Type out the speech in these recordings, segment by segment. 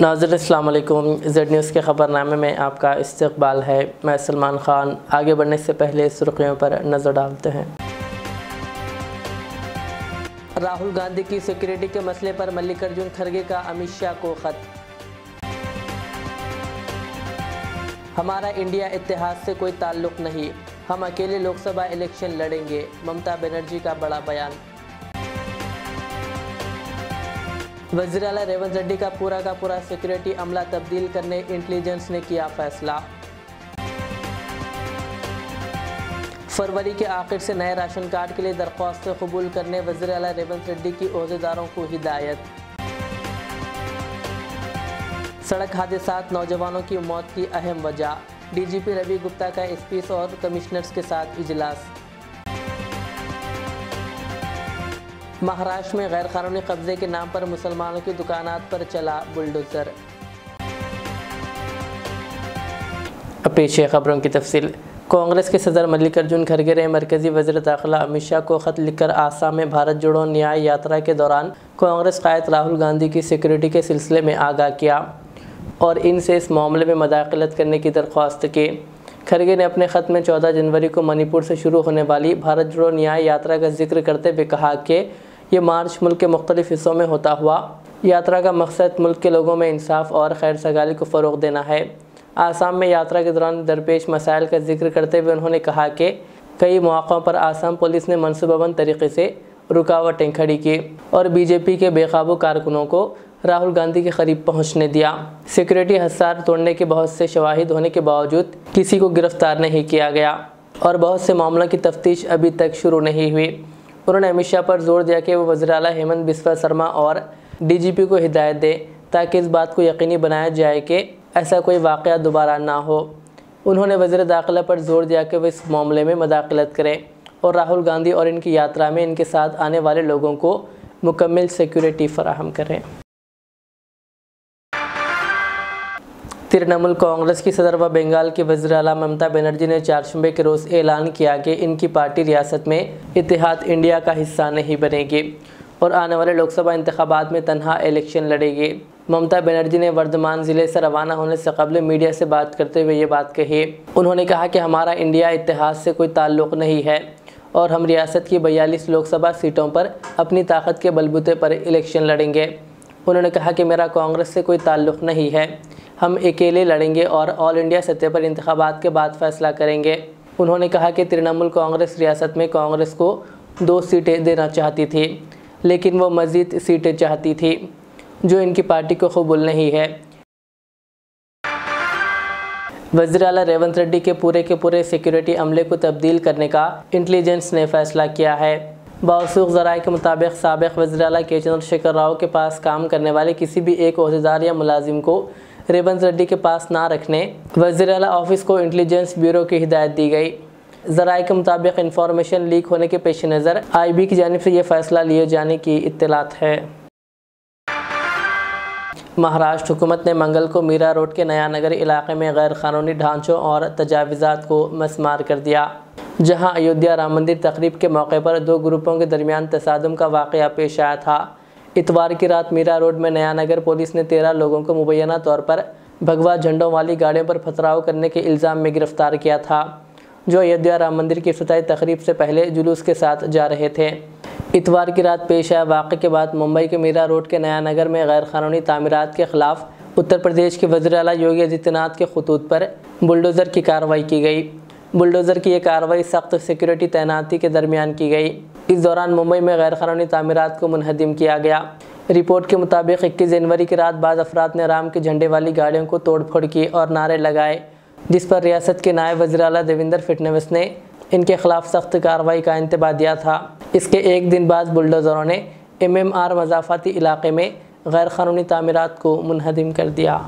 नाज़रीन अस्सलाम वालेकुम। ज़ेड न्यूज़ के ख़बरनामे में आपका इस्तकबाल है। मैं सलमान ख़ान। आगे बढ़ने से पहले सुर्खियों पर नज़र डालते हैं। राहुल गांधी की सिक्योरिटी के मसले पर मल्लिकार्जुन खड़गे का अमित शाह को ख़त। हमारा इंडिया इत्तेहाद से कोई ताल्लुक़ नहीं, हम अकेले लोकसभा इलेक्शन लड़ेंगे, ममता बनर्जी का बड़ा बयान। वज़ीर आला रेवंत रेड्डी का पूरा सिक्योरिटी अमला तब्दील करने इंटेलिजेंस ने किया फैसला। फरवरी के आखिर से नए राशन कार्ड के लिए दरख्वास्तें कबूल करने वज़ीर आला रेवंत रेड्डी की ओहदेदारों को हिदायत। सड़क हादसात नौजवानों की मौत की अहम वजह, डीजीपी रवि गुप्ता का एसपीज और कमिश्नर्स के साथ इजलास। महाराष्ट्र में गैरकानूनी कब्जे के नाम पर मुसलमानों की दुकानात पर चला बुलडोज़र। अब पेश है खबरों की तफसील। कांग्रेस के सदर मल्लिकार्जुन खड़गे ने मरकज़ी वज़ीर दाखिला अमित शाह को ख़त लिखकर आसाम में भारत जोड़ो न्याय यात्रा के दौरान कांग्रेस कायद राहुल गांधी की सिक्योरिटी के सिलसिले में आगाह किया और इनसे इस मामले में मदाखलत करने की दरख्वास्त की। खड़गे ने अपने ख़त में 14 जनवरी को मणिपुर से शुरू होने वाली भारत जोड़ो न्याय यात्रा का जिक्र करते हुए कहा कि ये मार्च मुल्क के मुख्तलिफ़ हिस्सों में होता हुआ यात्रा का मकसद मुल्क के लोगों में इंसाफ और खैर सगाली को फ़रोग़ देना है। आसाम में यात्रा के दौरान दरपेश मसाइल का जिक्र करते हुए उन्होंने कहा कि कई मौक़ों पर आसाम पुलिस ने मनसूबाबंद तरीके से रुकावटें खड़ी की और बीजेपी के बेकाबू कारकुनों को राहुल गांधी के करीब पहुंचने दिया। सिक्योरिटी हसार तोड़ने के बहुत से शवाहिद होने के बावजूद किसी को गिरफ्तार नहीं किया गया और बहुत से मामलों की तफ्तीश अभी तक शुरू नहीं हुई। उन्होंने अमित शाह पर जोर दिया कि वो वज़ीर आला हेमंत बिस्वा शर्मा और डीजीपी को हिदायत दे ताकि इस बात को यकीनी बनाया जाए कि ऐसा कोई वाक़या दोबारा ना हो। उन्होंने वज़ीर दाखिला पर जोर दिया कि वो इस मामले में मदाखलत करें और राहुल गांधी और इनकी यात्रा में इनके साथ आने वाले लोगों को मुकम्मल सिक्योरिटी फराहम करें। तृणमूल कांग्रेस की सदर व बंगाल की वज़ीर आला ममता बनर्जी ने चारशंबे के रोज़ ऐलान किया कि इनकी पार्टी रियासत में इत्तेहाद इंडिया का हिस्सा नहीं बनेगी और आने वाले लोकसभा इंतखाबात में तन्हा इलेक्शन लड़ेगी। ममता बनर्जी ने वर्धमान ज़िले से रवाना होने से कबल मीडिया से बात करते हुए ये बात कही। उन्होंने कहा कि हमारा इंडिया इत्तेहाद से कोई ताल्लुक़ नहीं है और हम रियासत की 42 लोकसभा सीटों पर अपनी ताकत के बलबूते पर इलेक्शन लड़ेंगे। उन्होंने कहा कि मेरा कांग्रेस से कोई ताल्लुक़ नहीं है, हम अकेले लड़ेंगे और ऑल इंडिया सतह पर इंतखाबात के बाद फैसला करेंगे। उन्होंने कहा कि तृणमूल कांग्रेस रियासत में कांग्रेस को 2 सीटें देना चाहती थी, लेकिन वो मज़ीद सीटें चाहती थी जो इनकी पार्टी को कबूल नहीं है। वज़ीर आला रेवंत रेड्डी के पूरे सिक्योरिटी अमले को तब्दील करने का इंटेलिजेंस ने फैसला किया है। बावसूख ज़राए के मुताबिक साबिक़ वज़ीर आला के चंद्रशेखर राव के पास काम करने वाले किसी भी एक ओहदेदार या मुलाजिम को रेवंत रेड्डी के पास ना रखने वज़ीर आला ऑफिस को इंटेलिजेंस ब्यूरो की हिदायत दी गई। ज़राए के मुताबिक इंफॉर्मेशन लीक होने के पेश नज़र IB की जानिब से यह फ़ैसला लिए जाने की इत्तलात है। महाराष्ट्र हुकूमत ने मंगल को मीरा रोड के नया नगर इलाके में गैर कानूनी ढांचों और तजावीज़ात को मस्मार कर दिया, जहां अयोध्या राम मंदिर तकरीब के मौके पर 2 ग्रुपों के दरमियान तसादुम का वाक़या पेश आया था। इतवार की रात मीरा रोड में नया नगर पुलिस ने 13 लोगों को मुबैना तौर पर भगवा झंडों वाली गाड़ियों पर पथराव करने के इल्ज़ाम में गिरफ़्तार किया था, जो अयोध्या राम मंदिर की इफ्तिताई तकरीब से पहले जुलूस के साथ जा रहे थे। इतवार की रात पेश आए वाक़े के बाद मुंबई के मीरा रोड के नया नगर में गैर कानूनी तामीरात के ख़िलाफ़ उत्तर प्रदेश के वज़ीर आला योगी आदित्यनाथ के खतूत पर बुलडोज़र की कार्रवाई की गई। बुलडोज़र की यह कार्रवाई सख्त सिक्योरिटी तैनाती के दरमियान की गई। इस दौरान मुंबई में गैर कानूनी तामीरात को मुनहदिम किया गया। रिपोर्ट के मुताबिक 21 जनवरी की रात बाज़ अफराद ने राम के झंडे वाली गाड़ियों को तोड़फोड़ की और नारे लगाए, जिस पर रियासत के नायब वज़ीर आला देवेंद्र फडणवीस ने इनके खिलाफ सख्त कार्रवाई का इंतबाह दिया था। इसके एक दिन बाद बुलडोज़रों ने MMR मज़ाफ़ाती इलाके में गैर कानूनी तामीरात को मुनहदिम कर दिया।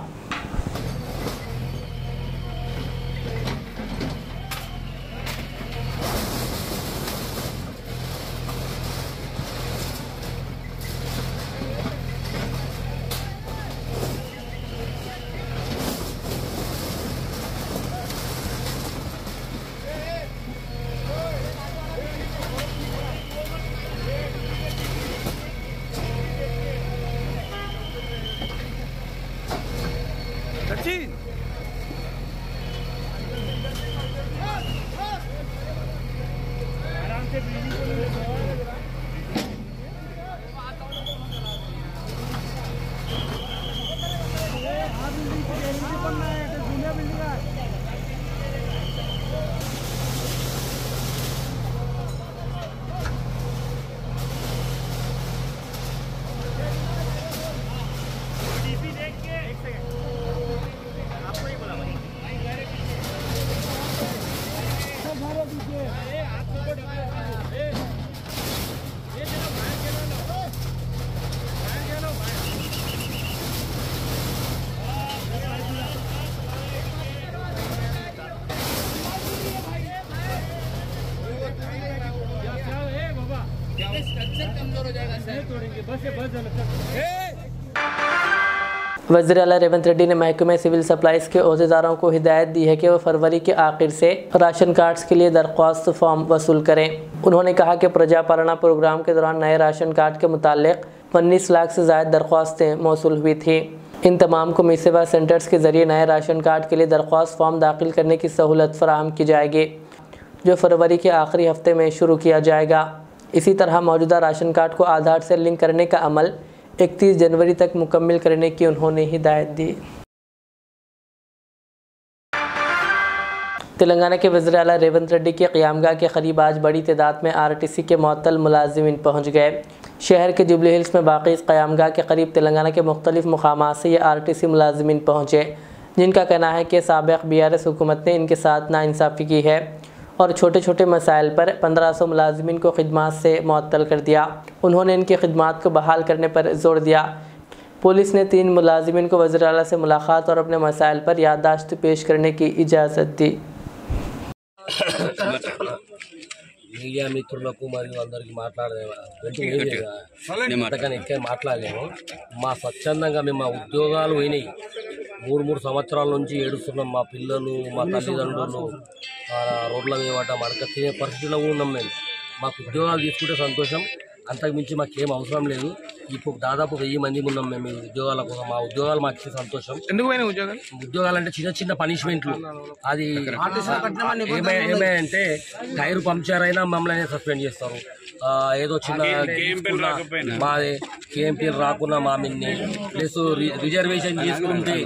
वज़ीर आला रेवंत रेड्डी ने महकमे सिविल सप्लाईज के ओहदेदारों को हिदायत दी है कि वह फरवरी के आखिर से राशन कार्ड्स के लिए दरख्वास्त फॉर्म वसूल करें। उन्होंने कहा कि प्रजा पालना प्रोग्राम के दौरान नए राशन कार्ड के मुतालिक 19 लाख से ज़ायद दरख्वास्तें मौसूल हुई थी। इन तमाम को मीसेवा सेंटर्स के ज़रिए नए राशन कार्ड के लिए दरख्वास्त फॉर्म दाखिल करने की सहूलत फराहम की जाएगी, जो फरवरी के आखिरी हफ्ते में शुरू किया जाएगा। इसी तरह मौजूदा राशन कार्ड को आधार से लिंक करने का अमल 31 जनवरी तक मुकम्मल करने की उन्होंने हिदायत दी। तेलंगाना के वज़ीर आला रेवंत रेड्डी की क़यामगाह के करीब आज बड़ी तादाद में RTC के मुअत्तल मुलाजिमीन पहुँच गए। शहर के जुबली हिल्स में बाक़ी इस क़यामगाह के करीब तेलंगाना के मुख्तलिफ़ मुकामात से ये RTC मुलाजिमीन पहुँचे, जिनका कहना है कि साबिक़ BRS हुकूमत ने इनके साथ नाइंसाफ़ी की है और छोटे छोटे मसाइल पर 1500 मुलाजिमीन को खिदमात से मुअत्तल कर दिया। उन्होंने इनकी खिदमात को बहाल करने पर जोर दिया। पुलिस ने 3 मुलाजिमीन को वज़ीर आला से मुलाकात और अपने मसाइल पर याददाश्त पेश करने की इजाज़त दी। మీడియా మిత్రులకు మరియు అందరికీ మాట్లాడలేము. మా స్వచ్ఛందంగా మేము మా ఉద్యోగాలు పోయినాయి. 3 సంవత్సరాల నుంచి ఏడుస్తున్నాం. మా పిల్లలు, మా తల్లిదండ్రులు రోడ్ల మీద మడక తినే పరిస్థితిలో ఉన్నాం. మాకు ఉద్యోగాలు తీసుకుంటే సంతోషం, అంతకు మించి మాకేం అవసరం లేదు. ఇప్పుడు దాదాపు 1000 మంది ఉన్నాం మేము ఉద్యోగాల కోసం. మా ఉద్యోగాలు మాకు ఇచ్చే సంతోషం. ఎందుకు పోయినా ఉద్యోగాలు అంటే చిన్న చిన్న పనిష్మెంట్లు. అది ఏమైందంటే టైర్ పంక్చర్ అయినా మమ్మల్ని సస్పెండ్ చేస్తారు. ఏదో చిన్న మాదే KMPL రాకున్నా మా మిన్ని ప్లస్ రిజర్వేషన్ చేసుకుంటే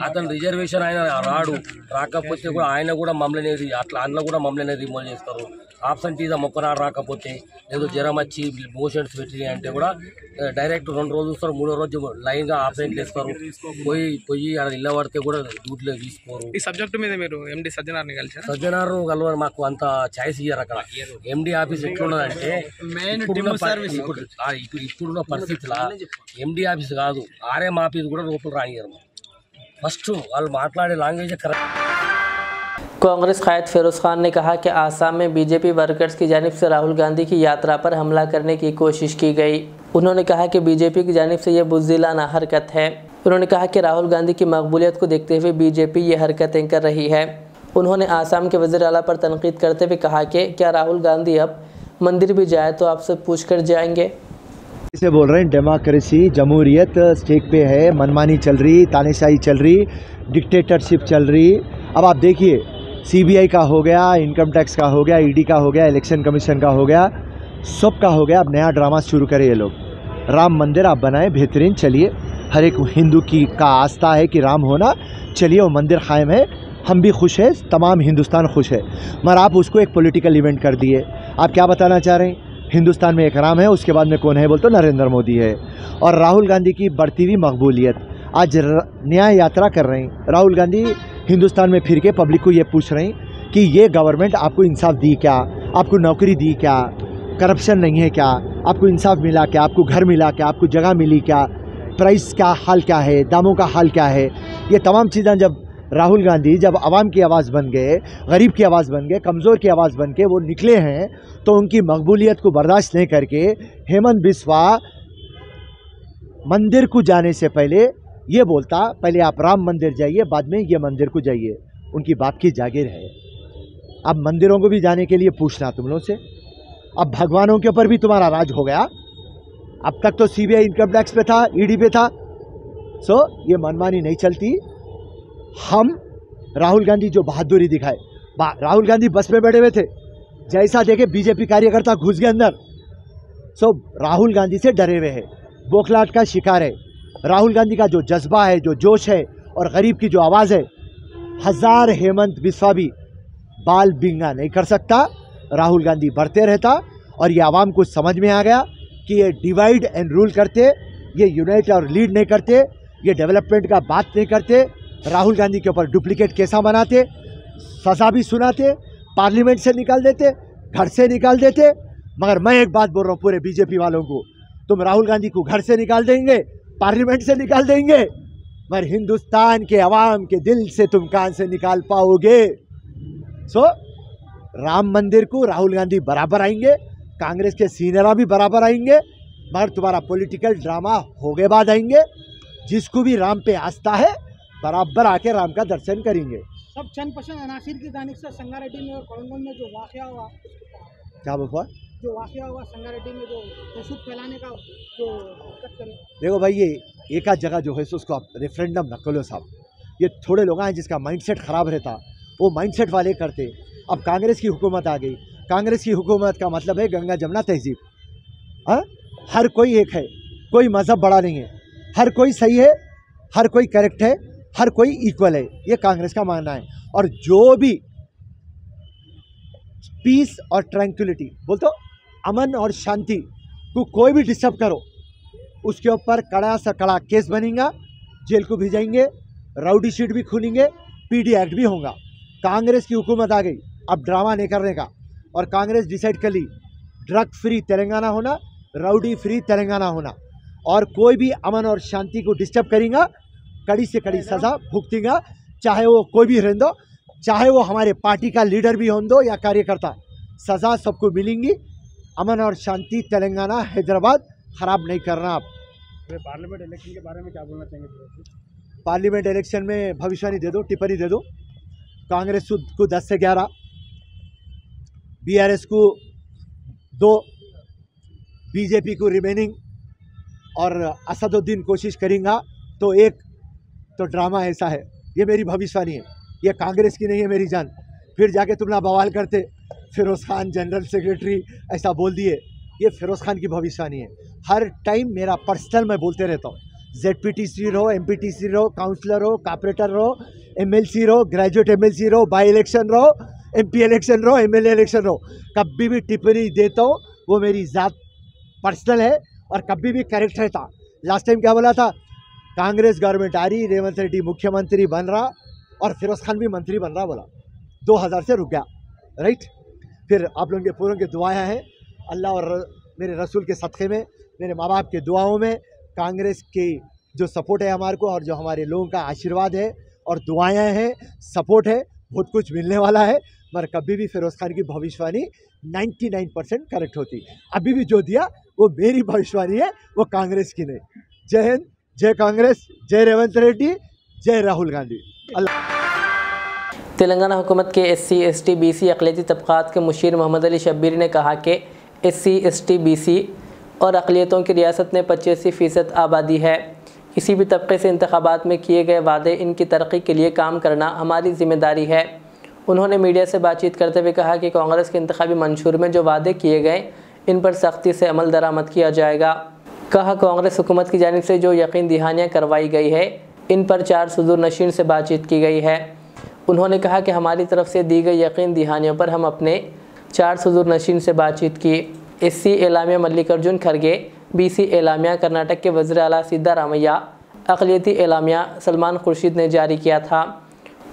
అతను రిజర్వేషన్ ఆయన రాకపోతే కూడా ఆయన కూడా మమ్మల్ని అట్లా అందులో కూడా మమ్మల్ని రిమూవ్ చేస్తారు. ఆబ్సెంటీజం ఒక్కనాడు రాకపోతే ఏదో జ్వరం వచ్చి మోషన్స్ పెట్టి అంటే కూడా డైరెక్ట్ 2 రోజులు చూస్తారు, 3వ రోజు లైన్గా ఆబ్సెంట్లు వేస్తారు. పోయి అక్కడ ఇళ్ళ పడితే కూడా డ్యూటీలో తీసుకోరు. ఈ సబ్జెక్టు మీద మీరు MD సజ్జనార్ని కలిసారు? సజ్జనార్ కలవరు, మాకు అంత ఛాయిస్ ఇయ్యారు. అక్కడ MD ఆఫీస్ ఎట్లున్నదంటే ఇప్పుడున్న పరిస్థితిలో MD ఆఫీస్ కాదు, RM ఆఫీస్ కూడా లోపల రానియరు. ఫస్ట్ వాళ్ళు మాట్లాడే లాంగ్వేజ్ కరెక్ట్. कांग्रेस कायद फिरोज़ खान ने कहा कि आसाम में BJP वर्कर्स की जानिब से राहुल गांधी की यात्रा पर हमला करने की कोशिश की गई। उन्होंने कहा कि BJP की जानिब से यह बुज़दिलाना हरकत है। उन्होंने कहा कि राहुल गांधी की मकबूलियत को देखते हुए BJP ये हरकतें कर रही है। उन्होंने आसाम के वज़ीर आला पर तनकीद करते हुए कहा कि क्या राहुल गांधी अब मंदिर भी जाए तो आपसे पूछ कर जाएंगे। इसे बोल रहे हैं डेमोक्रेसी, जमहूरियत स्टेक पे है, मनमानी चल रही, तानाशाही चल रही, डिक्टेटरशिप चल रही। अब आप देखिए CBI का हो गया, इनकम टैक्स का हो गया, ED का हो गया, इलेक्शन कमीशन का हो गया, सबका हो गया। अब नया ड्रामा शुरू करे ये लोग। राम मंदिर आप बनाएं, बेहतरीन, चलिए, हर एक हिंदू का आस्था है कि राम होना, चलिए वो मंदिर कायम है, हम भी खुश हैं, तमाम हिंदुस्तान खुश है। मगर आप उसको एक पॉलिटिकल इवेंट कर दिए। आप क्या बताना चाह रहे हैं? हिंदुस्तान में एक राम है, उसके बाद में कौन है बोल तो नरेंद्र मोदी है। और राहुल गांधी की बढ़ती हुई मकबूलियत, आज न्याय यात्रा कर रहे हैं राहुल गांधी, हिंदुस्तान में फिर के पब्लिक को ये पूछ रहे हैं कि ये गवर्नमेंट आपको इंसाफ दी क्या, आपको नौकरी दी क्या, करप्शन नहीं है क्या, आपको इंसाफ मिला क्या, आपको घर मिला क्या, आपको जगह मिली क्या, प्राइस का हाल क्या है, दामों का हाल क्या है। ये तमाम चीज़ें जब राहुल गांधी जब आवाम की आवाज़ बन गए, गरीब की आवाज़ बन गए, कमज़ोर की आवाज़ बन के वो निकले हैं, तो उनकी मकबूलियत को बर्दाश्त नहीं करके हेमंत बिस्वा मंदिर को जाने से पहले ये बोलता, पहले आप राम मंदिर जाइए, बाद में ये मंदिर को जाइए। उनकी बाप की जागीर है। अब मंदिरों को भी जाने के लिए पूछना तुम लोग से। अब भगवानों के ऊपर भी तुम्हारा राज हो गया। अब तक तो CBI इनकम टैक्स पे था, ED पे था। सो ये मनमानी नहीं चलती। हम राहुल गांधी जो बहादुरी दिखाए, राहुल गांधी बस में बैठे हुए थे, जैसा देखे BJP कार्यकर्ता घुस गए अंदर। सो राहुल गांधी से डरे हुए हैं, बौखलाहट का शिकार है। राहुल गांधी का जो जज्बा है, जो जोश है और गरीब की जो आवाज़ है, 1000 हेमंत बिस्वा भी बाल बिंगा नहीं कर सकता। राहुल गांधी बढ़ते रहता। और ये आवाम को समझ में आ गया कि ये डिवाइड एंड रूल करते, ये यूनाइट और लीड नहीं करते, ये डेवलपमेंट का बात नहीं करते। राहुल गांधी के ऊपर डुप्लीकेट केसा बनाते, सज़ा भी सुनाते, पार्लियामेंट से निकाल देते, घर से निकाल देते। मगर मैं एक बात बोल रहा हूँ पूरे BJP वालों को, तुम राहुल गांधी को घर से निकाल देंगे, पार्लियामेंट से निकाल देंगे, मगर हिंदुस्तान के अवाम के दिल से तुम कहाँ से निकाल पाओगे। सो राम मंदिर को राहुल गांधी बराबर आएंगे, कांग्रेस के सीनियर भी बराबर आएंगे, मगर तुम्हारा पॉलिटिकल ड्रामा हो गए बाद आएंगे। जिसको भी राम पे आस्था है बराबर आके राम का दर्शन करेंगे। सब चंद अनासिर की जानिब से संगारेड्डी में और कोलंबन में जो वाकया हुआ, क्या हुआ? जो वाकया हुआ संगारेड्डी में जो तशुद्ध फैलाने का जो हरकत करे। देखो भाई, ये एक आध जगह जो है उसको आप रेफरेंडम न करो साहब। ये थोड़े लोग हैं जिसका माइंडसेट ख़राब रहता, वो माइंडसेट वाले करते। अब कांग्रेस की हुकूमत आ गई। कांग्रेस की हुकूमत का मतलब है गंगा जमुना तहजीब। हाँ, हर कोई एक है, कोई मज़हब बड़ा नहीं है, हर कोई सही है, हर कोई करेक्ट है, हर कोई इक्वल है। ये कांग्रेस का मानना है। और जो भी पीस और ट्रैंक्विलिटी बोलते अमन और शांति को कोई भी डिस्टर्ब करो, उसके ऊपर कड़ा सा कड़ा केस बनेगा, जेल को भेजेंगे, राउडी शीट भी खुलेंगे, पीडी एक्ट भी होगा। कांग्रेस की हुकूमत आ गई, अब ड्रामा नहीं करने का। और कांग्रेस डिसाइड कर ली ड्रग फ्री तेलंगाना होना, राउडी फ्री तेलंगाना होना। और कोई भी अमन और शांति को डिस्टर्ब करेगा कड़ी से कड़ी सज़ा भुगतेगा, चाहे वो कोई भी रहने दो, चाहे वो हमारे पार्टी का लीडर भी होने दो या कार्यकर्ता, सज़ा सबको मिलेंगी। अमन और शांति तेलंगाना हैदराबाद खराब नहीं करना। आप पार्लियामेंट इलेक्शन के बारे में क्या बोलना चाहेंगे? पार्लियामेंट इलेक्शन में भविष्यवाणी दे दो, टिप्पणी दे दो। कांग्रेस को 10 से 11, बीआरएस को 2, बीजेपी को रिमेनिंग, और असदुद्दीन कोशिश करेंगा तो 1। तो ड्रामा ऐसा है, ये मेरी भविष्यवाणी है, ये कांग्रेस की नहीं है मेरी जान। फिर जाके तुम ना बवाल करते फिरोज़ खान जनरल सेक्रेटरी ऐसा बोल दिए, ये फिरोज़ खान की भविष्यवाणी है। हर टाइम मेरा पर्सनल मैं बोलते रहता हूँ। ZPTC रहो, MPTC रहो, काउंसलर हो, कॉर्पोरेटर रहो, MLC रहो, ग्रेजुएट MLC रहो, बाई इलेक्शन रहो, MP इलेक्शन रहो, MLA इलेक्शन रहो, कभी भी टिप्पणी देता हूँ वो मेरी ज़ात पर्सनल है और कभी भी करेक्ट रहता। लास्ट टाइम क्या बोला था? कांग्रेस गवर्नमेंट आ रही, रेवंत रेड्डी मुख्यमंत्री बन रहा और फिरोज़ खान भी मंत्री बन रहा, बोला 2000 से रुक गया, राइट। फिर आप लोगों के पूरों की दुआएं हैं, अल्लाह और मेरे रसूल के सदक़े में, मेरे माँ बाप के दुआओं में, कांग्रेस की जो सपोर्ट है हमारे को और जो हमारे लोगों का आशीर्वाद है और दुआएं हैं, सपोर्ट है, बहुत कुछ मिलने वाला है। मगर कभी भी फिरोज़ खान की भविष्यवाणी 99% करेक्ट होती। अभी भी जो दिया वो मेरी भविष्यवाणी है, वो कांग्रेस की नहीं। जय हिंद, जय कांग्रेस, जय रेवंत रेड्डी, जय राहुल गांधी। तेलंगाना हुकूमत के SC, ST, BC अक़लियती तबक़ात के मुशीर मोहम्मद अली शब्बीर ने कहा कि SC, ST, BC और अक़लियतों की रियासत में 85% आबादी है। किसी भी तबके से इंतखाबात में किए गए वादे, इनकी तरक्की के लिए काम करना हमारी ज़िम्मेदारी है। उन्होंने मीडिया से बातचीत करते हुए कहा कि कांग्रेस के इंतखाबी मंशूर में जो वादे किए गए इन पर सख्ती से अमल दरामद किया जाएगा। कहा कांग्रेस हुकूमत की जानिब से जो यकीन दहानियाँ करवाई गई है इन पर 4 सदूर नशीन से बातचीत की गई है। उन्होंने कहा कि हमारी तरफ से दी गई यकीन दहानियों पर हम अपने 4 सदूर नशीन से बातचीत की। SC एलामिया मल्लिकार्जुन खड़गे, BC एलामिया कर्नाटक के वज़ीर आला सिद्धारामैया, अक़लियती एलामिया सलमान खुर्शीद ने जारी किया था।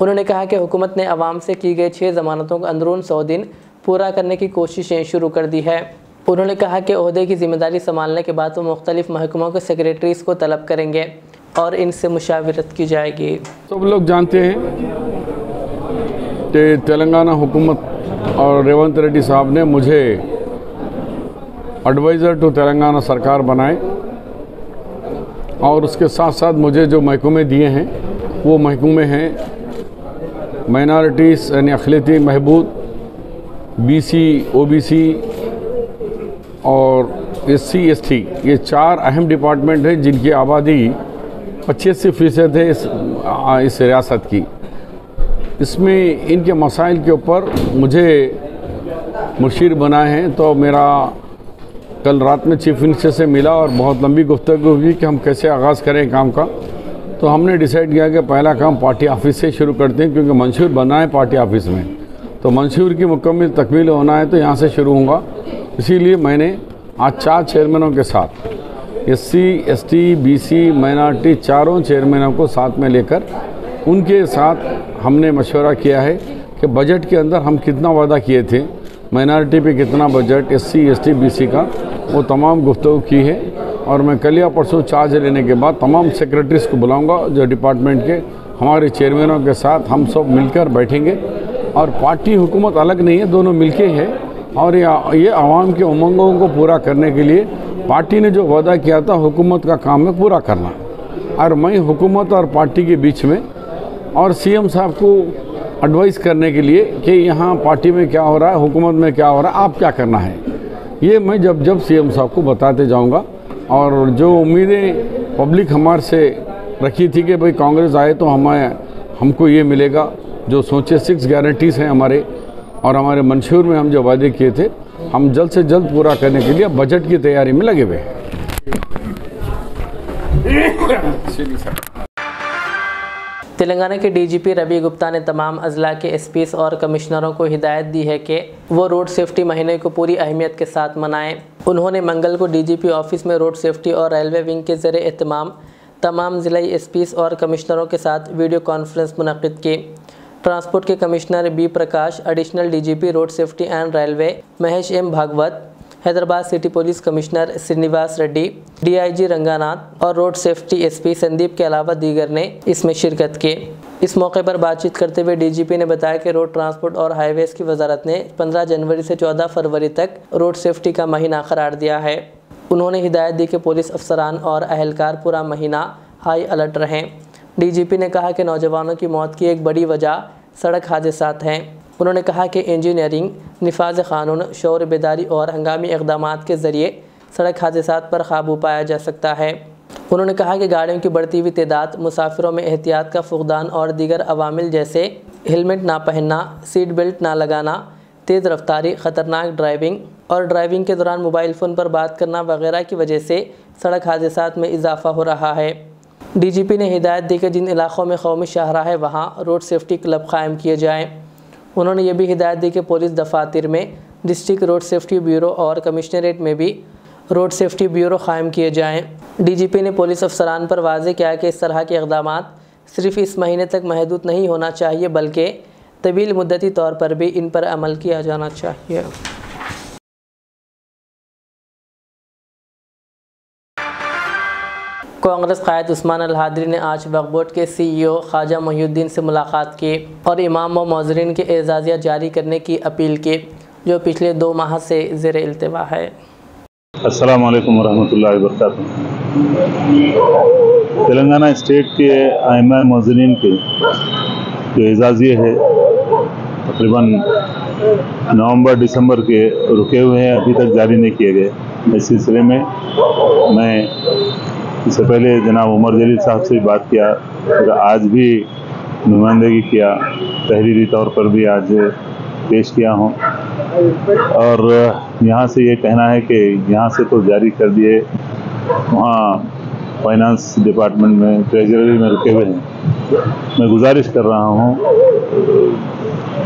उन्होंने कहा कि हुकूमत ने अवाम से की गई 6 ज़मानतों को अंदरून 100 दिन पूरा करने की कोशिशें शुरू कर दी है। उन्होंने कहा कि ओहदे की ज़िम्मेदारी संभालने के बाद वो मुख्तलिफ़ महकमों के सेक्रेटरीज़ को तलब करेंगे और इनसे मुशावरत की जाएगी। सब लोग जानते हैं कि तेलंगाना हुकूमत और रेवंत रेड्डी साहब ने मुझे एडवाइज़र टू तेलंगाना सरकार बनाए और उसके साथ साथ मुझे जो महकमे दिए हैं वो महकमे हैं माइनॉरिटीज़ यानी अक़लियती महबूद, BC, OBC और SC, ST, ये 4 अहम डिपार्टमेंट हैं जिनकी आबादी 85% है इस रियासत की। इसमें इनके मसाइल के ऊपर मुझे मुशीर बनाए हैं। तो मेरा कल रात में चीफ मिनिस्टर से मिला और बहुत लंबी गुफ्तगू हुई कि हम कैसे आगाज़ करें काम का। तो हमने डिसाइड किया कि पहला काम पार्टी ऑफिस से शुरू करते हैं, क्योंकि मंशूर बना है पार्टी ऑफिस में, तो मंशूर की मुकम्मल तकमील होना है तो यहाँ से शुरू होगा। इसीलिए मैंने आज 4 चेयरमैनों के साथ SC, ST, BC, माइनॉरिटी चारों चेयरमैनों को साथ में लेकर उनके साथ हमने मशवरा किया है कि बजट के अंदर हम कितना वादा किए थे, माइनॉरिटी पे कितना बजट, SC, ST, BC का, वो तमाम गुफ्तगू की है। और मैं कल या परसों चार्ज लेने के बाद तमाम सेक्रेटरीज़ को बुलाऊंगा जो डिपार्टमेंट के, हमारे चेयरमैनों के साथ हम सब मिलकर बैठेंगे। और पार्टी हुकूमत अलग नहीं है, दोनों मिलके है, और ये आवाम के उमंगों को पूरा करने के लिए पार्टी ने जो वादा किया था हुकूमत का काम है पूरा करना। और मैं हुकूमत और पार्टी के बीच में और सीएम साहब को एडवाइस करने के लिए कि यहाँ पार्टी में क्या हो रहा है, हुकूमत में क्या हो रहा है, आप क्या करना है, ये मैं जब सीएम साहब को बताते जाऊँगा। और जो उम्मीदें पब्लिक हमारे से रखी थी कि भाई कांग्रेस आए तो हमको ये मिलेगा, जो सोचे 6 गारंटीज़ हैं हमारे और हमारे मंशूर में हम जो वादे किए थे, हम जल्द से जल्द पूरा करने के लिए बजट की तैयारी में लगे हुए हैं। तेलंगाना के डीजीपी रवि गुप्ता ने तमाम अजला के एसपीस और कमिश्नरों को हिदायत दी है कि वो रोड सेफ्टी महीने को पूरी अहमियत के साथ मनाएं। उन्होंने मंगल को डीजीपी ऑफिस में रोड सेफ्टी और रेलवे विंग के ज़रिए एहतमाम तमाम ज़िलाई एसपीस और कमिश्नरों के साथ वीडियो कॉन्फ्रेंस मुनक़िद की। ट्रांसपोर्ट के commissioner B Prakash, additional DGP road safety and railway Mahesh M Bhagwat, Hyderabad city police commissioner Srinivas Reddy, DIG Ranganath और रोड सेफ्टी एसपी संदीप के अलावा दीगर ने इसमें शिरकत की। इस मौके पर बातचीत करते हुए डीजीपी ने बताया कि रोड ट्रांसपोर्ट और हाईवेज की वजारत ने 15 जनवरी से 14 फरवरी तक रोड सेफ्टी का महीना करार दिया है। उन्होंने हिदायत दी कि पुलिस अफसरान और अहलकार पूरा महीना हाई अलर्ट रहें। डीजीपी ने कहा कि नौजवानों की मौत की एक बड़ी वजह सड़क हादसात हैं। उन्होंने कहा कि इंजीनियरिंग, निफाज क़ानून, शौर बेदारी और हंगामी इक़दामात के ज़रिए सड़क हादसात पर काबू पाया जा सकता है। उन्होंने कहा कि गाड़ियों की बढ़ती हुई तादाद, मुसाफिरों में एहतियात का फुक़दान और दीगर अवामिल जैसे हेलमेट ना पहनना, सीट बेल्ट ना लगाना, तेज़ रफ्तारी, ख़तरनाक ड्राइविंग और ड्राइविंग के दौरान मोबाइल फ़ोन पर बात करना वगैरह की वजह से सड़क हादसात में इजाफ़ा हो रहा है। डीजीपी ने हिदायत दी कि जिन इलाक़ों में कौमी शाहरा है वहाँ रोड सेफ्टी क्लब कायम किए जाएँ। उन्होंने ये भी हिदायत दी कि पुलिस दफातर में डिस्ट्रिक्ट रोड सेफ्टी ब्यूरो और कमिश्नरेट में भी रोड सेफ्टी ब्यूरो कायम किए जाएँ। डीजीपी ने पुलिस अफसरान पर वाज़ेह किया कि इस तरह के इक़दामात सिर्फ इस महीने तक महदूद नहीं होना चाहिए, बल्कि तवील मुद्दती तौर पर भी इन पर अमल किया जाना चाहिए। कांग्रेस कायद उस्मान अल-हादरी ने आज वक्फ बोर्ड के CEO ख्वाजा मोहिउद्दीन से मुलाकात की और इमाम व मौज़रीन के एजाज़िया जारी करने की अपील की, जो पिछले 2 माह से ज़ेर इल्तिवा है। अस्सलामु अलैकुम वरहमतुल्लाहि वबरकातुहू। तेलंगाना स्टेट के आइमा मौज़रीन के जो एजाज़िया है तकरीबन नवंबर दिसंबर के रुके हुए हैं, अभी तक जारी नहीं किए गए। इस सिलसिले में मैं इससे पहले जनाब उमर जलील साहब से बात किया, फिर आज भी नुमाइंदगी किया, तहरीरी तौर पर भी आज पेश किया हूँ। और यहाँ से ये कहना है कि यहाँ से तो जारी कर दिए, वहाँ फाइनेंस डिपार्टमेंट में, ट्रेजरी में रुके हुए हैं। मैं गुजारिश कर रहा हूँ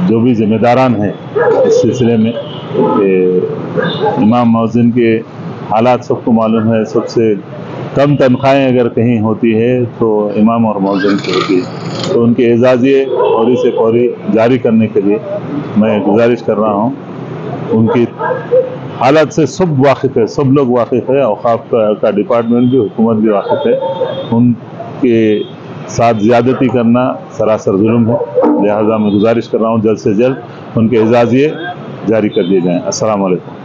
जो भी जिम्मेदारान हैं इस सिलसिले में कि इमाम मौज़िन के हालात सबको मालूम है, सबसे कम तनख्वाहें अगर कहीं होती है तो इमाम और मौज़िन की होती है, तो उनके एजाज़िए फौरी से फौरी जारी करने के लिए मैं गुजारिश कर रहा हूँ। उनकी हालत से सब वाकिफ़ है, सब लोग वाकिफ़ है, औक़ाफ़ का डिपार्टमेंट भी, हुकूमत भी वाकिफ़ है। उनके साथ ज़्यादती करना सरासर जुल्म है, लिहाजा मैं गुजारिश कर रहा हूँ जल्द से जल्द उनके एजाज़िए जारी कर दिए जाएँ। अस्सलाम वालेकुम।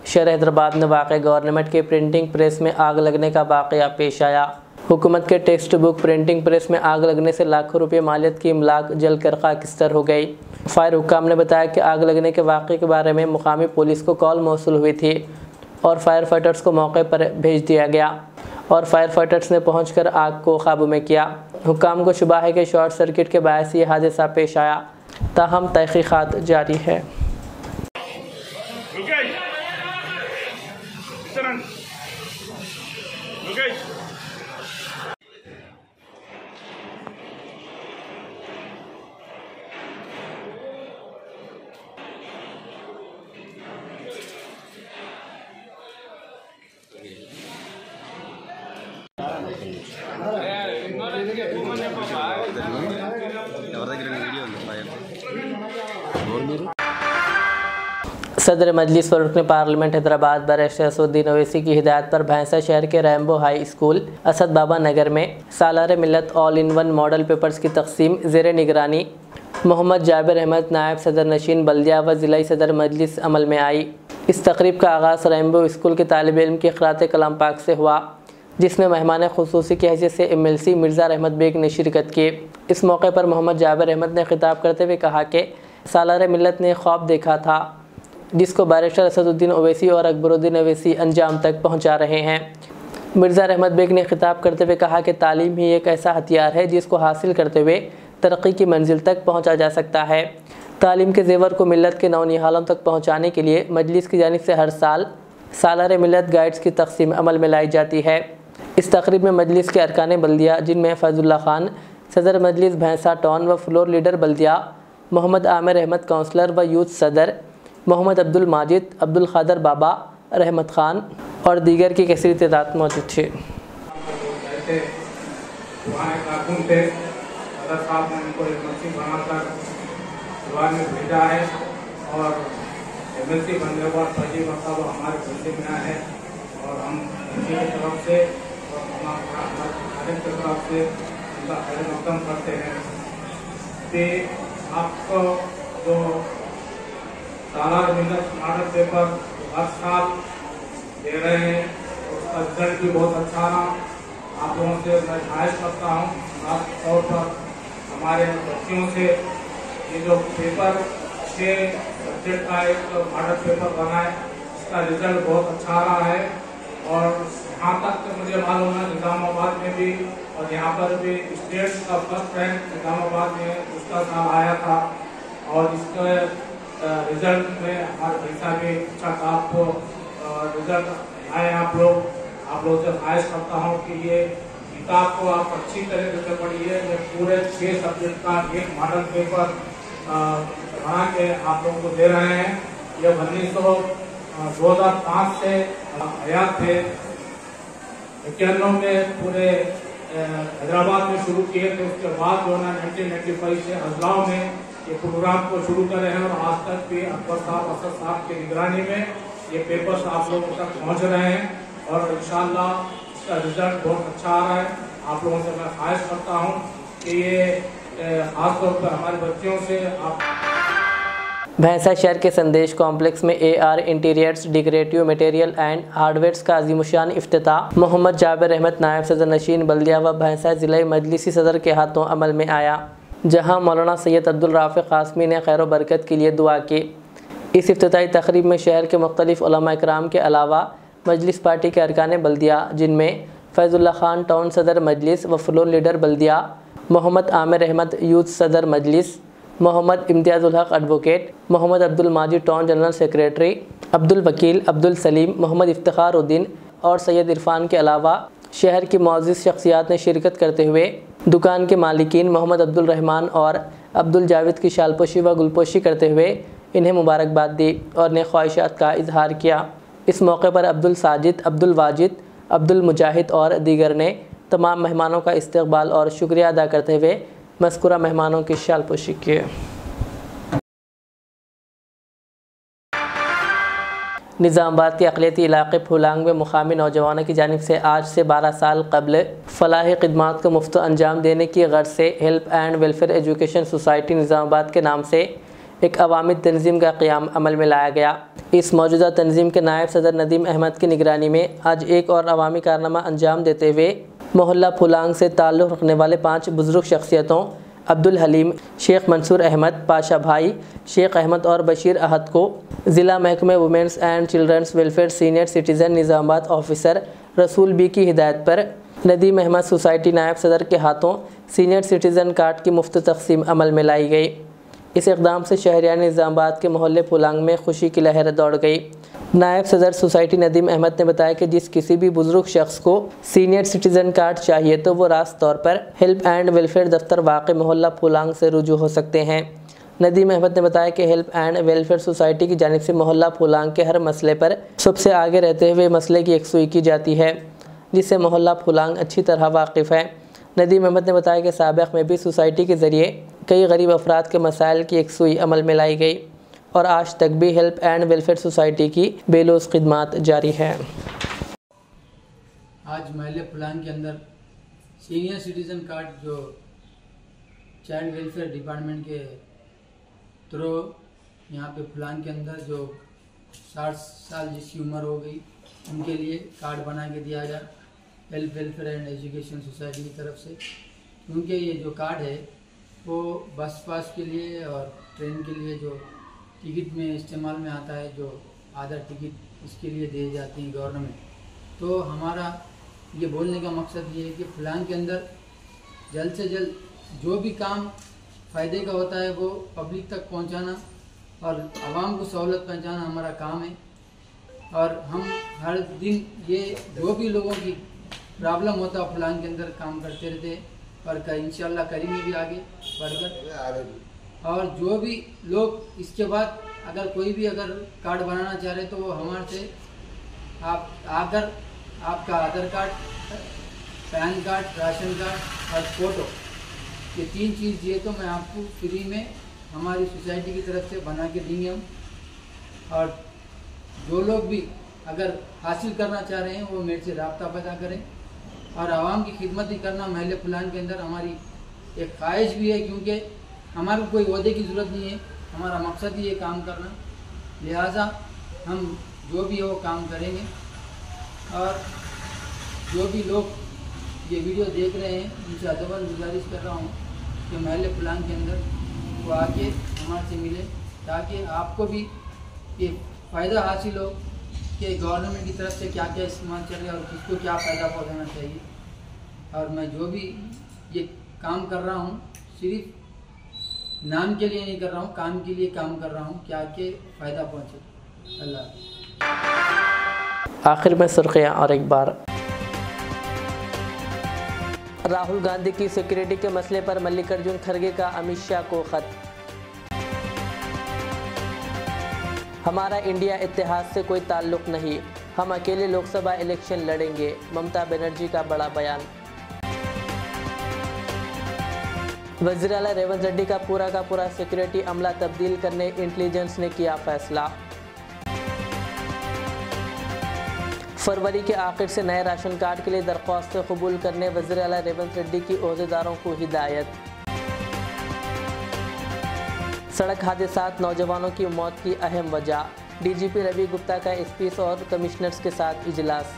शहर हैदराबाद में वाक़ गवर्नमेंट के प्रिंटिंग प्रेस में आग लगने का वाक़या पेश आया। हुकूमत के टेक्स्ट बुक प्रिंटिंग प्रेस में आग लगने से लाखों रुपये मालियत की इमलाक जलकर खाकिस्तर हो गई। फायर हुक्काम ने बताया कि आग लगने के वाक़े के बारे में मुकामी पुलिस को कॉल मौसूल हुई थी और फायर फाइटर्स को मौके पर भेज दिया गया और फायर फाइटर्स ने पहुंचकर आग को काबू में किया। हुक्काम को शुबा है कि शॉर्ट सर्किट के बायस ये हादसा पेश आया, ताहम तहक़ीक़ात जारी है। सदर मजलिस व रुकन पार्लियामेंट हैदराबाद बैरिस्टर असदुद्दीन ओवैसी की हिदायत पर भैंसा शहर के Rambo high school Asad Baba Nagar में सालारे मिल्लत all in one model papers की तकसीम ज़ेर निगरानी मोहम्मद जाबिर अहमद नायब सदर नशीन बल्दिया व ज़िला सदर मजलिस अमल में आई। इस तकरीब का आगाज़ रेनबो स्कूल के तालिब इल्म की क़िरात कलाम पाक से हुआ, जिसमें मेहमान खुसूसी की हैसियत से MLC मिर्ज़ा रहमत बेग ने शिरकत की। इस मौके पर मोहम्मद जाबिर अहमद ने खिताब करते हुए कहा कि सालार मिल्लत ने ख्वाब देखा था जिसको बैरिस्टर असदुद्दीन ओवैसी और अकबरुद्दीन ओवैसी अंजाम तक पहुंचा रहे हैं। मिर्ज़ा रहमत बेग ने खिताब करते हुए कहा कि तालीम ही एक ऐसा हथियार है जिसको हासिल करते हुए तरक्की की मंजिल तक पहुंचा जा सकता है। तालीम के जेवर को मिल्लत के नौनिहालों तक पहुंचाने के लिए मजलिस की जानिब से हर साल सालार मिल्लत गाइड्स की तकसीम अमल में लाई जाती है। इस तकरीब में मजलिस के अरकान बल्दिया जिनमें फैज़ुल्ला खान सदर मजलिस भैंसा टाउन व फ्लोर लीडर बल्दिया, मोहम्मद आमिर अहमद काउंसलर व यूथ सदर, मोहम्मद अब्दुल माजिद, अब्दुल खादर बाबा, रहमत खान और दीगर की कैसी तादाद मौजूद थी। साहब ने उनको एक मसीह बनाकर दुआ में भेजा है और MLC बनने के बाद पहली मरतबा हमारे बंदे में आए हैं और हम उनकी तरफ से और हमारे की तरफ से उनका खैर मकदम करते हैं कि आपको जो सालार मिल्लत मॉडल पेपर हर साल दे रहे हैं उसका रिजल्ट भी बहुत अच्छा रहा। आप लोगों से मैं ख्वाहिश करता हूँ खास तौर पर हमारे बच्चियों से ये जो पेपर 6 सब्जेक्ट का एक मॉडल पेपर बना है इसका रिजल्ट बहुत अच्छा रहा है और यहाँ तक तो मुझे मालूम है निज़ामाबाद में भी और यहाँ पर भी स्टेट का फर्स्ट रैंक निज़ामाबाद में उसका साल आया था और इसके रिजल्ट में हमारे पैसा भी अच्छा था। आपको रिजल्ट आए आप लोग से ख्वाहिश करता हूँ कि ये किताब को आप अच्छी तरीके से पढ़िए। ये पूरे 6 सब्जेक्ट का एक मॉडल पेपर बना के आप लोगों को दे रहे हैं। ये 2005 से हयात थे। 91 में पूरे हैदराबाद में शुरू किए थे। उसके बाद जो है 1995 से हजलाओं में ये प्रोग्राम को शुरू करे हैं और आज तक भी अकबर साहब असद साहब की निगरानी में ये पेपर्स आप लोगों तक पहुँच रहे हैं और इंशाअल्लाह इसका रिजल्ट बहुत अच्छा आ रहा है। आप लोगों से मैं ख्वाहिश करता हूँ कि ये खासतौर पर हमारे बच्चियों से आप भैंसा शहर के संदेश कॉम्प्लेक्स में AR interiors decorative material and hardwares का अजीमुशान इफ्तिताह मोहम्मद जाबिर अहमद नायब सदर नशीन बल्दिया व भैंसा ज़िला मजलिसी सदर के हाथों अमल में आया, जहां मौलाना सैयद अब्दुल राफ़िक़ क़ासमी ने खैर बरकत के लिए दुआ की। इस इफ्तिताही तकरीब में शहर के मुख्तलिफ़ उलमा इकराम के अलावा मजलिस पार्टी के अरकान बल्दिया जिनमें फैज़ुल्ला खान टाउन सदर मजलिस व फ्लोर लीडर बल्दिया, मोहम्मद आमिर अहमद यूथ सदर Majlis, Mohammad Imtiyazul Haq advocate, Mohammad Abdul Majid town general secretary, Abdul Wakil, Abdul Salim, Mohammad Iftikharuddin और सैयद इरफान के अलावा शहर की मौजूद शख्सियात ने शिरकत करते हुए दुकान के मालिकीन मोहम्मद अब्दुल रहमान और अब्दुल जावेद की शालपोशी व गुलपोशी करते हुए इन्हें मुबारकबाद दी और नेक ख्वाहिशात का इजहार किया। इस मौके पर अब्दुल साजिद, अब्दुल वाजिद, अब्दुल मुजाहिद और दीगर ने तमाम मेहमानों का इस्तकबाल और शुक्रिया अदा करते हुए मज़कूरा मेहमानों की शालपोशी की। निज़ामाबाद के अक़लियती इलाक़े फुलांग में मुक़ामी नौजवानों की जानिब से आज से 12 साल कबल फ़लाही ख़िदमात को मुफ्त अंजाम देने की गर्ज से help and welfare education society Nizamabad के नाम से एक अवामी तंजीम का क़याम अमल में लाया गया। इस मौजूदा तंजीम के नायब सदर नदीम अहमद की निगरानी में आज एक और अवामी कारनामा अंजाम देते हुए मोहल्ला फुलांग से ताल्लुक़ रखने वाले 5 बुज़ुर्ग शख्सियतों अब्दुल हलीम, शेख मंसूर अहमद, पाशा भाई, शेख अहमद और बशीर अहद को ज़िला महकमे womens and childrens welfare senior citizen Nizamabad officer Rasool Bi की हिदायत पर नदीम अहमद सोसाइटी नायब सदर के हाथों सीनियर सिटीज़न कार्ड की मुफ्त तक़सीम अमल में लाई गई। इस इक़दाम से शहरियान निज़ामाबाद के मोहल्ले फुलांग में खुशी की लहर दौड़ गई। नायब सदर सोसाइटी नदीम अहमद ने बताया कि जिस किसी भी बुज़ुर्ग शख्स को सीनियर सिटीज़न कार्ड चाहिए तो वो रास्त तौर पर हेल्प एंड वेलफेयर दफ्तर वाक़ मोहल्ला फुलांग से रुजू हो सकते हैं। नदीम अहमद ने बताया कि हेल्प एंड वेलफेयर सोसाइटी की जानिब से मोहल्ला फुलांग के हर मसले पर सबसे आगे रहते हुए मसले की यकसुई की जाती है, जिससे मोहल्ला फुलांग अच्छी तरह वाकिफ़ है। नदीम अहमद ने बताया कि साबिक़ में भी सोसाइटी के ज़रिए कई गरीब अफराद के मसाइल की यकसुई अमल में लाई गई और आज तक भी हेल्प एंड वेलफेयर सोसाइटी की बेलोस खिदमात जारी है। आज महल्ले फुलांग के अंदर सीनियर सिटीज़न कार्ड जो चाइल्ड वेलफेयर डिपार्टमेंट के तो यहाँ पे फलान के अंदर जो 60 साल जिसकी उम्र हो गई उनके लिए कार्ड बना के दिया गया health welfare and education society की तरफ से, क्योंकि ये जो कार्ड है वो बस पास के लिए और ट्रेन के लिए जो टिकट में इस्तेमाल में आता है, जो आधा टिकट इसके लिए दी जाती है गवर्नमेंट। तो हमारा ये बोलने का मकसद ये है कि फलान के अंदर जल्द से जल्द जो भी काम फ़ायदे का होता है वो पब्लिक तक पहुंचाना और आवाम को सहूलत पहुंचाना हमारा काम है। और हम हर दिन ये जो भी लोगों की प्रॉब्लम होता है फलान के अंदर काम करते रहते हैं और इंशाल्लाह करेंगे भी आगे बढ़कर। और जो भी लोग इसके बाद अगर कोई भी अगर कार्ड बनाना चाह रहे तो वो हमारे से आप आकर आपका Aadhaar card, PAN card, ration card और फ़ोटो, ये 3 चीज़ दिए तो मैं आपको फ्री में हमारी सोसाइटी की तरफ से बना के देंगे हम। और जो लोग भी अगर हासिल करना चाह रहे हैं वो मेरे से रब्ता पैदा करें। और आवाम की खिदमत ही करना महल फलान के अंदर हमारी एक ख्वाहिश भी है, क्योंकि हमारे को कोई ओहदे की ज़रूरत नहीं है, हमारा मकसद ही है काम करना। लिहाजा हम जो भी है वो काम करेंगे। और जो भी लोग ये वीडियो देख रहे हैं उनसे अदबन गुजारिश कर रहा हूँ कि महल फलान के अंदर वो आके हमारे से मिले, ताकि आपको भी ये फ़ायदा हासिल हो कि गवर्नमेंट की तरफ से क्या क्या इस्तेमाल चल रहा है और किसको क्या फ़ायदा पहुँचाना चाहिए। और मैं जो भी ये काम कर रहा हूँ सिर्फ नाम के लिए नहीं कर रहा हूँ, काम के लिए काम कर रहा हूँ, क्या के फ़ायदा पहुँचे। अल्लाह। आखिर में सुर्खियाँ और एक बार। राहुल गांधी की सिक्योरिटी के मसले पर मल्लिकार्जुन खड़गे का अमित शाह को खत। हमारा इंडिया इत्तेहाद से कोई ताल्लुक नहीं, हम अकेले लोकसभा इलेक्शन लड़ेंगे, ममता बनर्जी का बड़ा बयान। वज़ीर आला रेवंत रेड्डी का पूरा सिक्योरिटी अमला तब्दील करने इंटेलिजेंस ने किया फैसला। फरवरी के आखिर से नए राशन कार्ड के लिए दरख्वास्तें कबूल करने वज़ीर आला रेवंत रेड्डी की ओहदेदारों को हिदायत। सड़क हादसात नौजवानों की मौत की अहम वजह, डीजीपी रवि गुप्ता का एसपीज और कमिश्नर्स के साथ इजलास।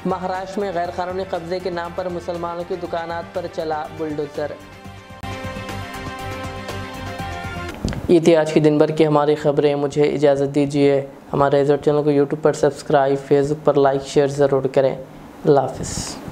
महाराष्ट्र में गैर कानूनी कब्जे के नाम पर मुसलमानों की दुकानात पर चला बुलडोजर। ये थी आज की दिन भर की हमारी खबरें। मुझे इजाज़त दीजिए। हमारे रिजल्ट चैनल को यूट्यूब पर सब्सक्राइब, फेसबुक पर लाइक शेयर ज़रूर करें। अल्लाह हाफ़िज़।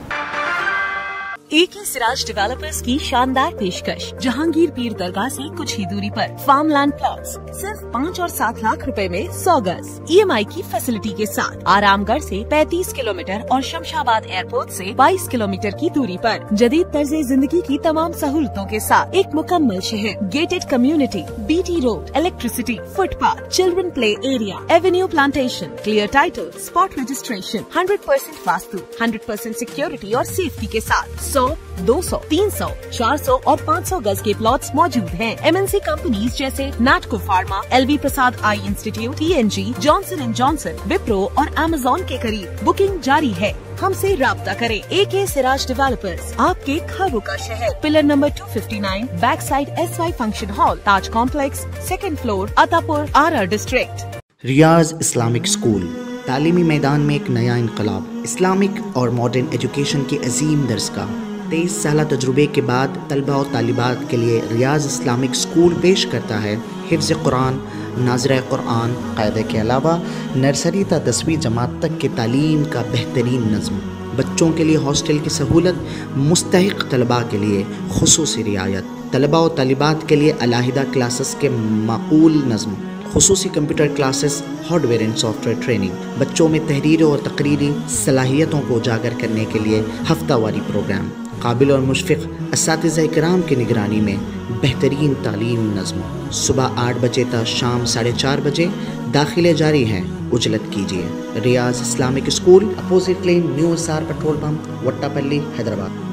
AK सिराज डेवलपर्स की शानदार पेशकश, जहांगीर पीर दरगाह से कुछ ही दूरी पर फार्मलैंड प्लॉट्स सिर्फ 5 और 7 लाख रुपए में 100 गज EMI की फैसिलिटी के साथ, आरामगढ़ से 35 किलोमीटर और शमशाबाद एयरपोर्ट से 22 किलोमीटर की दूरी पर, जदीद तर्ज जिंदगी की तमाम सहूलतों के साथ एक मुकम्मल शहर, gated community, BT road, electricity, footpath, children play area, Avenue plantation, clear title, spot registration, 100% vastu, 100% security और सेफ्टी के साथ 100, 200, 300, 400 और 500 गज के प्लॉट्स मौजूद हैं। MNC कंपनीज जैसे Natco pharma, LV Prasad eye institute, TNG, Johnson and Johnson, Wipro और Amazon के करीब बुकिंग जारी है। हमसे राब्ता करें। AK सिराज डेवलपर्स, आपके ख्वाबों का शहर, pillar number 259, back side SY function hall, Taj complex, 2nd floor, Attapur, RR district. Riyaz Islamic school, तालीमी मैदान में एक नया इनकलाब, इस्लामिक और मॉडर्न एजुकेशन की अजीम दरसगाह। 23 साल तजुर्बे के बाद तलबा और तालिबात के लिए रियाज इस्लामिक स्कूल पेश करता है हिफ्ज़ कुरान, नाज़िर कुरान, क़ायदे के अलावा नर्सरी ता 10वीं जमात तक के तालीम का बेहतरीन नज़्म। बच्चों के लिए हॉस्टल की सहूलत, मुस्तहिक़ तलबा के लिए खुसूसी रियायत, तलबा और तालिबात के लिए अलहदा क्लासेस के माकूल नज़्म, खुसूसी computer classes, hardware and software training, बच्चों में तहरीरी और तकरीरी सलाहियतों को उजागर करने के लिए हफ्तावारी प्रोग्राम, काबिल और मुशफ़िक़ असातिज़ा इकराम की निगरानी में बेहतरीन तालीम नज़्म। सुबह 8 बजे तक शाम 4:30 बजे दाखिले जारी हैं, उजलत कीजिए। Riyaz Islamic school, opposite lane, new SR petrol pump, Vattepally, Hyderabad.